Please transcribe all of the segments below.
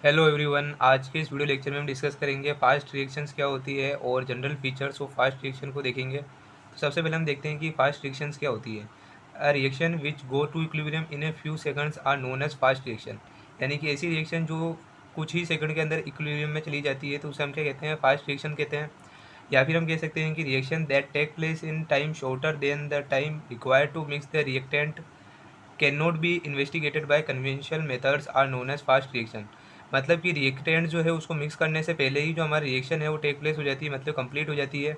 Hello everyone, आज के इस वीडियो लेक्चर में हम डिस्कस करेंगे फास्ट रिएक्शंस क्या होती है और general features of fast reaction को देखेंगे। तो सबसे पहले हम देखते हैं कि फास्ट रिएक्शंस क्या होती है। A reaction which go to equilibrium in a few seconds are known as fast reaction. यानी कि ऐसी रिएक्शन जो कुछ ही सेकंड के अंदर इक्विलिब्रियम में चली जाती है तो उसे हम क्या कहते हैं, फास्ट रिएक्शन कहते हैं। या फिर हम कह सकते हैं कि reaction that take place in time shorter than the time required to mix the reactant can not be investigated by conventional methods are known as fast reaction. मतलब कि रिएक्टेंट जो है उसको मिक्स करने से पहले ही जो हमारी रिएक्शन है वो टेक प्लेस हो जाती है, मतलब कंप्लीट हो जाती है।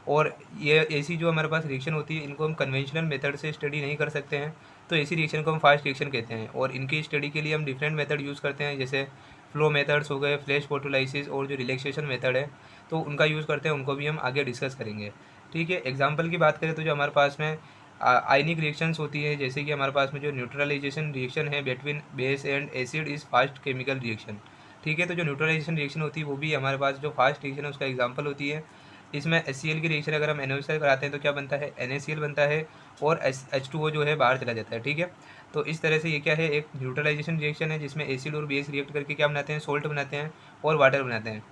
और ये ऐसी जो हमारे पास रिएक्शन होती है इनको हम कन्वेंशनल मेथड से स्टडी नहीं कर सकते हैं, तो ऐसी रिएक्शन को हम फास्ट रिएक्शन कहते हैं। और इनकी स्टडी के लिए हम डिफरेंट मेथड यूज़ करते हैं, जैसे फ्लो मेथड्स हो गए, फ्लैश फोटोलाइसिस और जो रिलैक्सेशन मेथड है तो उनका यूज़ करते हैं, उनको भी हम आगे डिस्कस करेंगे। ठीक है, एग्जाम्पल की बात करें तो जो हमारे पास में आयनिक रिएक्शंस होती है, जैसे कि हमारे पास में जो न्यूट्रलाइजेशन रिएक्शन है between base and acid is fast chemical reaction. ठीक है, तो जो न्यूट्रलाइजेशन रिएक्शन होती है वो भी हमारे पास जो फास्ट रिएक्शन है उसका एग्जांपल होती है। इसमें HCl की रिएक्शन अगर हम NaOH कराते हैं तो क्या बनता है, NaCl बनता है और H2O जो है बाहर चला जाता है। ठीक है, तो इस तरह से ये क्या है, एक न्यूट्रलाइजेशन रिएक्शन है जिसमें एसिड और बेस रिएक्ट करके क्या बनाते हैं, सोल्ट बनाते हैं और वाटर बनाते हैं।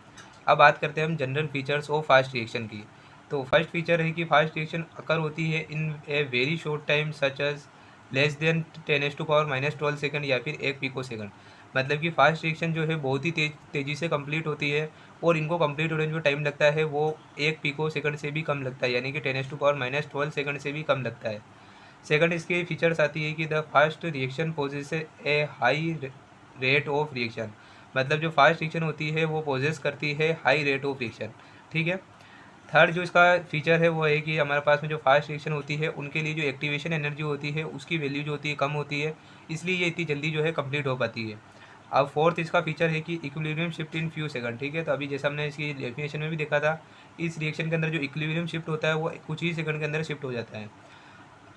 अब बात करते हैं हम general features of fast reaction की। तो फर्स्ट फीचर है कि फास्ट रिएक्शन अकर होती है in a very short time such as less than 10⁻⁻12 second या फिर 1 पिको सेकंड। मतलब कि फास्ट रिएक्शन जो है बहुत ही तेज़ी से कंप्लीट होती है और इनको कंप्लीट होने में जो टाइम लगता है वो 1 पिको सेकंड से भी कम लगता है, यानी कि 10⁻12 सेकंड से भी कम लगता है। सेकंड इसके फीचर्स आती है कि the fast reaction poses A high rate of reaction. मतलब जो फास्ट रिएक्शन होती है वो पोजेस करती है हाई रेट ऑफ रिएक्शन। ठीक है, थर्ड जो इसका फीचर है वो है कि हमारे पास में जो फास्ट रिएक्शन होती है उनके लिए जो एक्टिवेशन एनर्जी होती है उसकी वैल्यू जो होती है कम होती है, इसलिए ये इतनी जल्दी जो है कंप्लीट हो पाती है। अब फोर्थ इसका फीचर है कि equilibrium shift in few second. ठीक है, तो अभी जैसा हमने इसकी डेफिनेशन में भी देखा था, इस रिएक्शन के अंदर जो इक्विलिब्रियम शिफ्ट होता है वो कुछ ही सेकंड के अंदर शिफ्ट हो जाता है।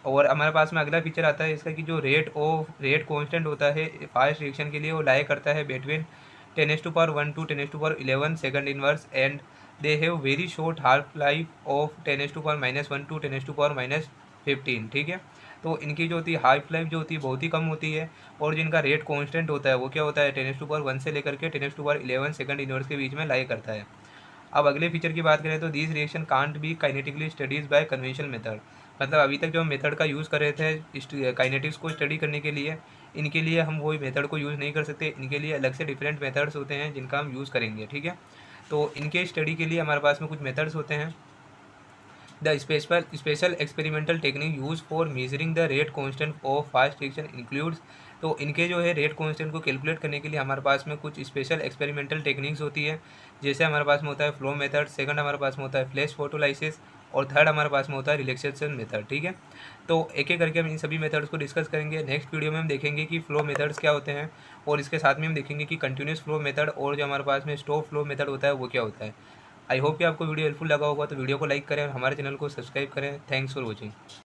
और हमारे पास में अगला फीचर आता है इसका कि जो रेट कांस्टेंट होता है फास्ट रिएक्शन के लिए वो लाया करता है between 10⁻1 to 10⁻11 second inverse and they have very short half life of 10⁻⁻1 to 10⁻⁻15। ठीक है, तो इनकी जो होती है हाफ लाइफ जो होती है बहुत ही कम होती है और जिनका रेट कांस्टेंट होता है वो क्या होता है 10⁻1 से लेकर के 10⁻11 सेकंड इनवर्स के बीच में लाया करता है। अब अगले फीचर की बात करें तो these reaction can't be kinetically studies by conventional method. मतलब अभी तक जो हम मेथड का यूज़ कर रहे थे काइनेटिक्स को स्टडी करने के लिए, इनके लिए हम वही मेथड को यूज़ नहीं कर सकते, इनके लिए अलग से डिफरेंट मेथड्स होते हैं जिनका हम यूज़ करेंगे। ठीक है, तो इनके स्टडी के लिए हमारे पास में कुछ मेथड्स होते हैं। The special experimental technique use for measuring the rate constant of fast reaction includes. तो इनके जो है रेट कांस्टेंट को कैलकुलेट करने के लिए हमारे पास में कुछ स्पेशल एक्सपेरिमेंटल टेक्निक्स होती है, जैसे हमारे पास में होता है फ्लो मेथड, सेकंड हमारे पास में होता है फ्लैश फोटोलाइसिस और थर्ड हमारे पास में होता है रिलैक्सेशन मेथड। ठीक है, तो एक एक करके हम इन सभी मेथड्स को डिस्कस करेंगे। नेक्स्ट वीडियो में हम देखेंगे कि फ्लो मेथड्स क्या होते हैं और इसके साथ में हम देखेंगे कि कंटिन्यूस फ्लो मेथड और जो हमारे पास में स्टॉप फ्लो मेथड होता है वो क्या होता है। आई होप कि आपको वीडियो हेल्पफुल लगा होगा, तो वीडियो को लाइक करें और हमारे चैनल को सब्सक्राइब करें। Thanks for watching.